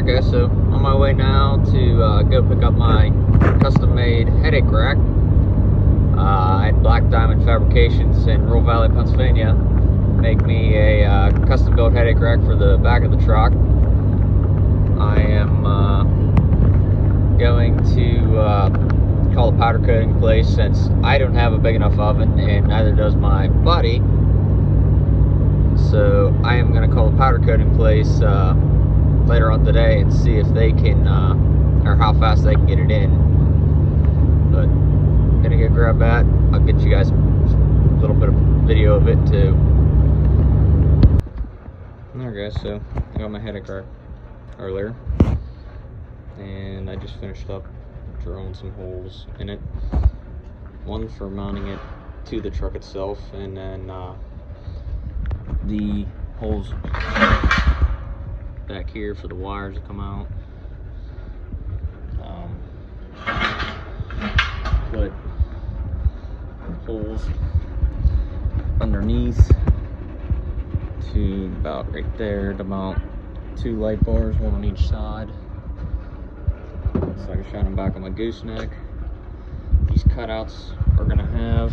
Okay, so on my way now to go pick up my custom-made headache rack at Black Diamond Fabrications in Rural Valley, Pennsylvania. Make me a custom-built headache rack for the back of the truck. I am going to call the powder coating place since I don't have a big enough oven and neither does my buddy. So I am going to call the powder coating place later on today and see if they can, or how fast they can get it in. But I'm gonna go grab that. I'll get you guys a little bit of video of it too. Alright guys, so I got my headache rack earlier, and I just finished up drilling some holes in it. One for mounting it to the truck itself, and then the holes back here for the wires to come out. Put holes underneath to about right there to mount 2 light bars, one on each side, so I can shine them back on my gooseneck. These cutouts are gonna have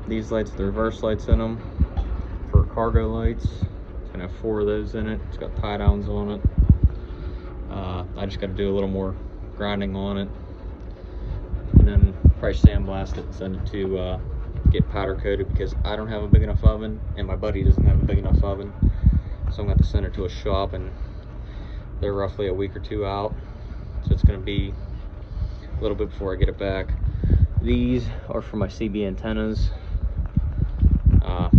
these lights, the reverse lights in them for cargo lights. It's gonna have 4 of those in it. It's got tie downs on it. I just got to do a little more grinding on it, and then probably sandblast it and send it to get powder coated, because I don't have a big enough oven and my buddy doesn't have a big enough oven. So I'm going to have to send it to a shop, and they're roughly a week or 2 out. So it's going to be a little bit before I get it back. These are for my CB antennas. I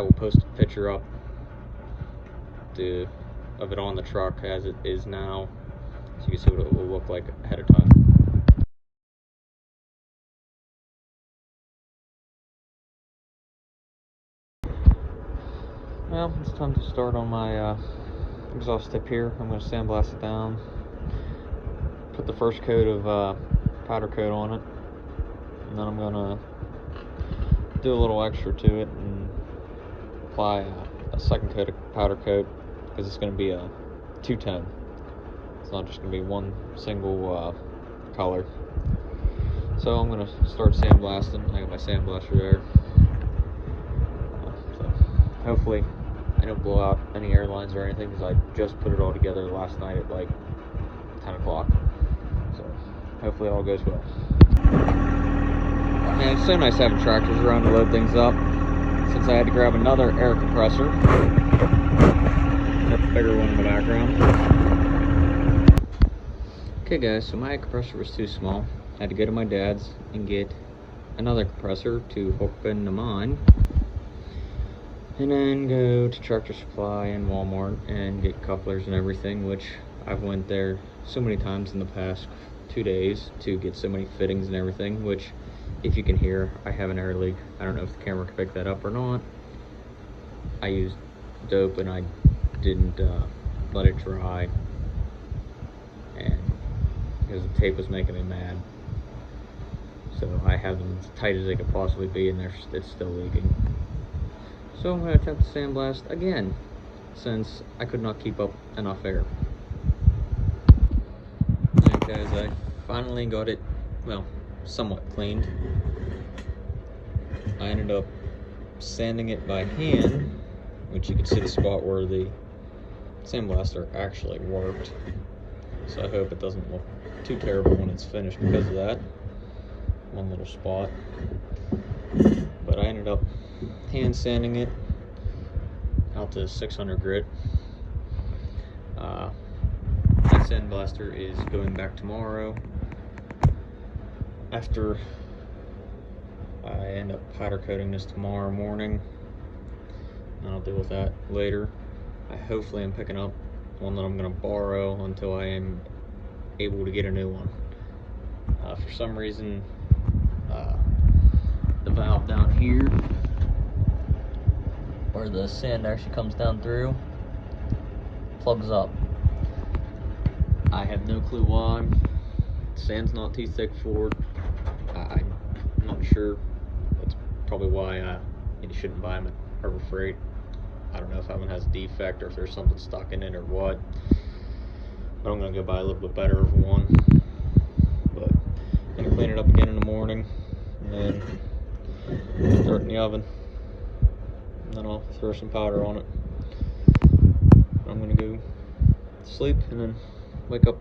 will post a picture up of it on the truck as it is now, so you can see what it will look like ahead of time. Well, it's time to start on my exhaust tip here. I'm going to sandblast it down, put the first coat of powder coat on it, and then I'm going to do a little extra to it and apply a second coat of powder coat, because it's going to be a two-tone. It's not just going to be one single color. So I'm going to start sandblasting. I got my sandblaster there. So hopefully I don't blow out any air lines or anything, because I just put it all together last night at like 10 o'clock. So hopefully it all goes well. Man, it's so nice having tractors around to load things up, since I had to grab another air compressor. That's a bigger one in the background. Okay guys, so my air compressor was too small. I had to go to my dad's and get another compressor to hook into mine, and then go to Tractor Supply and Walmart and get couplers and everything, which I've went there so many times in the past 2 days to get so many fittings and everything, which, if you can hear, I have an air leak. I don't know if the camera can pick that up or not. I used dope and I didn't let it dry, and because the tape was making me mad. So I have them as tight as they could possibly be, and it's still leaking. So I'm going to attempt to sandblast again, since I could not keep up enough air. Okay guys, I finally got it, well, somewhat cleaned. I ended up sanding it by hand, which you can see the spot where the sandblaster actually worked. So I hope it doesn't look too terrible when it's finished because of that one little spot. But I ended up hand sanding it out to 600 grit. That sandblaster is going back tomorrow after I end up powder coating this tomorrow morning, and I'll deal with that later. Hopefully I'm picking up one that I'm going to borrow until I am able to get a new one. For some reason, the valve down here, where the sand actually comes down through, plugs up. I have no clue why. The sand's not too thick for it. I'm not sure. That's probably why you shouldn't buy them at Harbor Freight. I don't know if that one has a defect or if there's something stuck in it or what. but I'm gonna go buy a little bit better of one. But I'm gonna clean it up again in the morning, and then start in the oven. And then I'll throw some powder on it. I'm gonna go to sleep and then wake up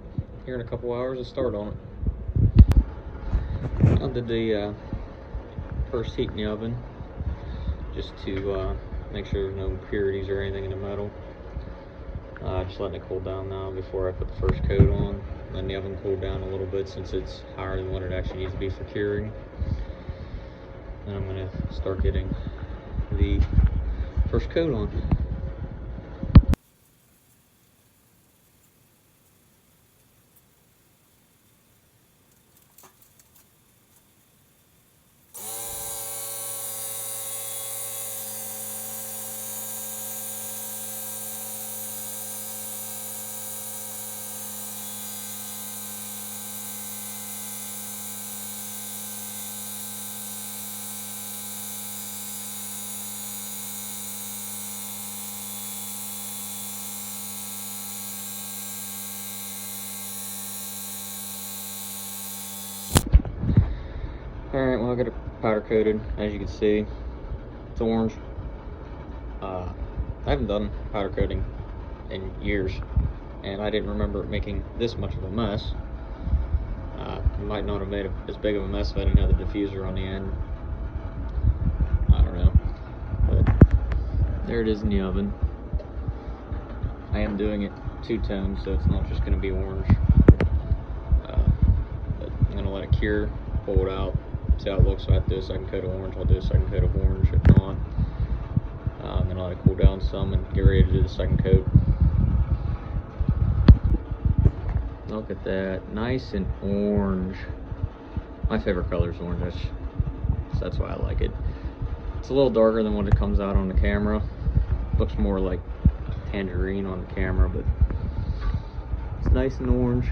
here in a couple hours and start on it. I did the first heat in the oven just to make sure there's no impurities or anything in the metal. Just letting it cool down now before I put the first coat on. Letting the oven cool down a little bit since it's higher than what it actually needs to be for curing. Then I'm going to start getting the first coat on. Alright, well I got it powder coated, as you can see. It's orange. I haven't done powder coating in years, and I didn't remember it making this much of a mess. It might not have made as big of a mess if I didn't have the diffuser on the end. I don't know. But there it is in the oven. I am doing it two-tone, so it's not just going to be orange. But I'm going to let it cure, pull it out, see how it looks. So I have to do a second coat of orange. I'll do a second coat of orange. If not, I'm going to let it cool down some and get ready to do the second coat. Look at that, nice and orange. My favorite color is orange, that's why I like it. It's a little darker than what it comes out on the camera. Looks more like tangerine on the camera, but it's nice and orange.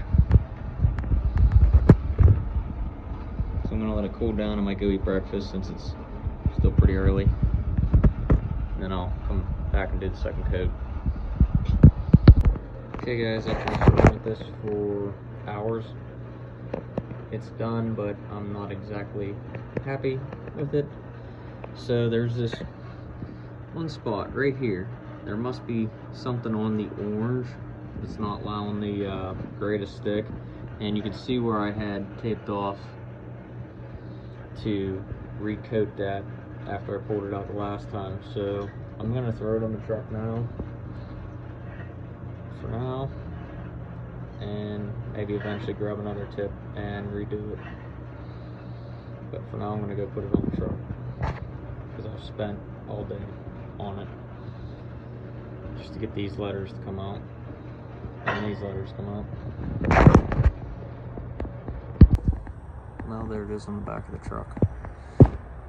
So I'm gonna let it cool down. I might go eat breakfast since it's still pretty early. And then I'll come back and do the second coat. Okay guys, after working with this for hours, it's done, but I'm not exactly happy with it. So there's this one spot right here. There must be something on the orange that's not allowing the gray to stick. And you can see where I had taped off to recoat that after I pulled it out the last time. So I'm gonna throw it on the truck now. For now, and maybe eventually grab another tip and redo it. But for now, I'm gonna go put it on the truck because I've spent all day on it just to get these letters to come out and these letters come out. Well, there it is on the back of the truck.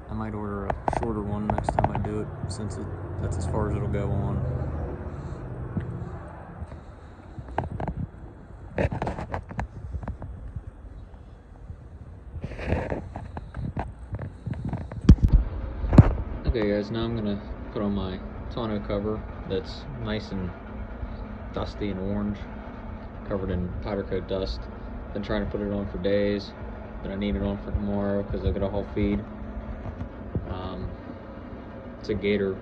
I might order a shorter one next time I do it, since that's as far as it'll go on. Okay guys, now I'm going to put on my tonneau cover that's nice and dusty and orange, covered in powder coat dust. Been trying to put it on for days, but I need it on for tomorrow because I got a whole feed. It's a Gator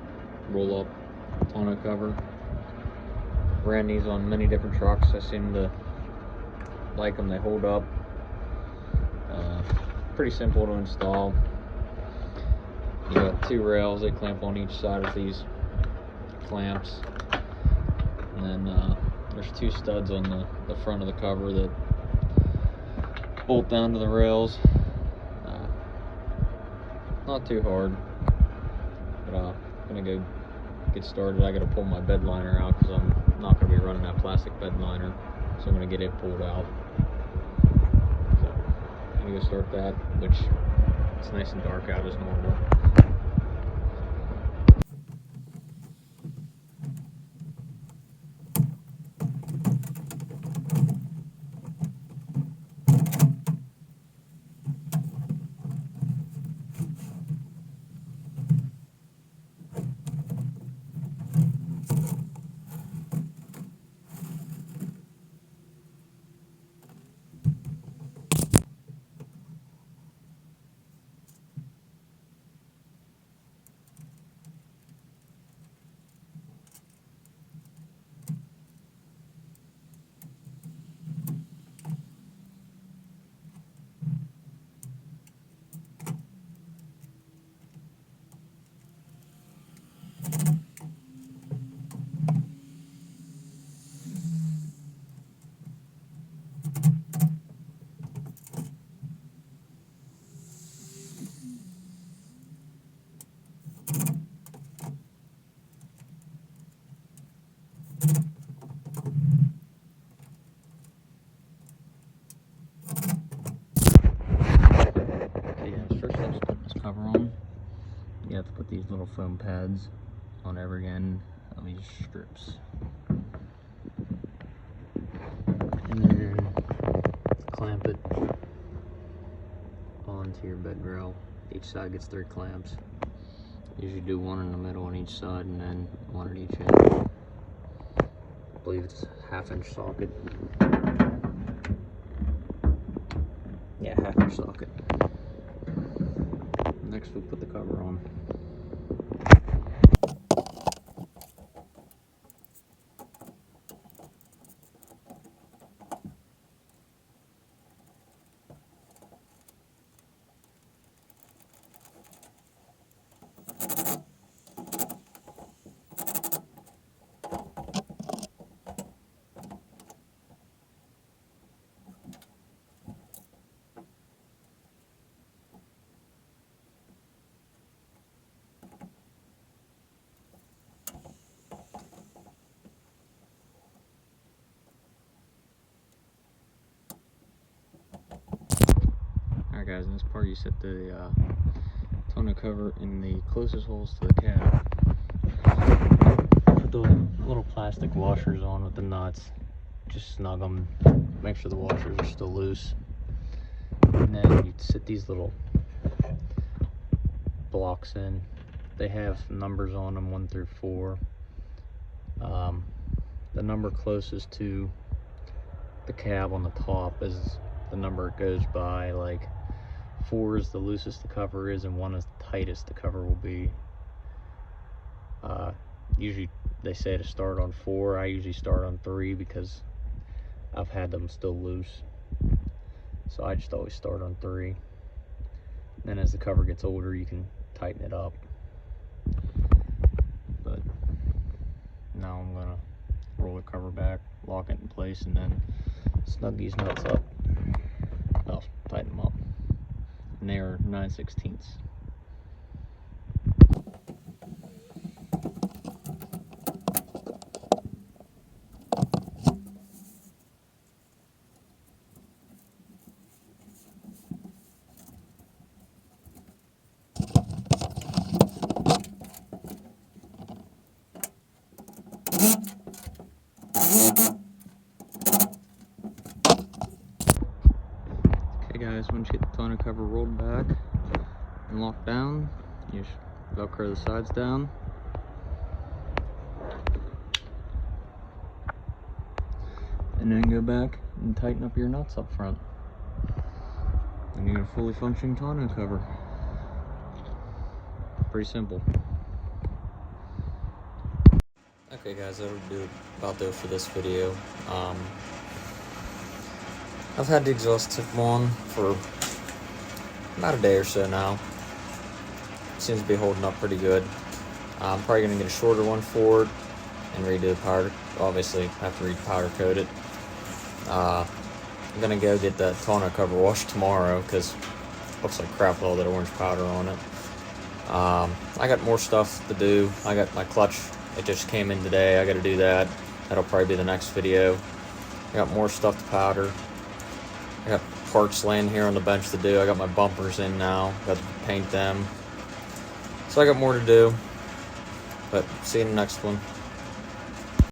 roll-up tonneau cover. Ran these on many different trucks. I seem to like them. They hold up. Pretty simple to install. You got two rails, they clamp on each side of these clamps, and then there's two studs on the front of the cover that bolt down to the rails. Not too hard, but I'm gonna go get started. I gotta pull my bed liner out because I'm not gonna be running that plastic bed liner, so I'm gonna get it pulled out. So I'm gonna go start that, which it's nice and dark out as normal. these little foam pads on every end of these strips. And then clamp it onto your bed rail. Each side gets 3 clamps. Usually do one in the middle on each side and then one at each end. I believe it's a 1/2-inch socket. Yeah, 1/2-inch socket. Next we'll put the cover on. Alright guys, in this part you set the tonneau cover in the closest holes to the cab. Put the little plastic washers on with the nuts. Just snug them, make sure the washers are still loose. And then you sit these little blocks in. They have numbers on them, 1 through 4. The number closest to the cab on the top is the number it goes by. Like 4 is the loosest the cover is, and 1 is the tightest the cover will be. Usually they say to start on 4. I usually start on 3 because I've had them still loose. So I just always start on 3. Then as the cover gets older, you can tighten it up. But now I'm gonna roll the cover back, lock it in place, and then snug these nuts up. I'll tighten them up. And they are 9/16. Okay guys, once you get the tonneau cover rolled back and locked down, you just Velcro the sides down. And then go back and tighten up your nuts up front. And you get a fully functioning tonneau cover. Pretty simple. Okay guys, that'll about do it for this video. I've had the exhaust tip on for about a day or so now. Seems to be holding up pretty good. I'm probably going to get a shorter one for it and redo the powder. Obviously, have to powder coat it. I'm going to go get that tonneau cover washed tomorrow because it looks like crap with all that orange powder on it. I got more stuff to do. I got my clutch. It just came in today. I got to do that. That'll probably be the next video. I got more stuff to powder. I got parts laying here on the bench to do. I got my bumpers in now. Got to paint them. So I got more to do. But see you in the next one.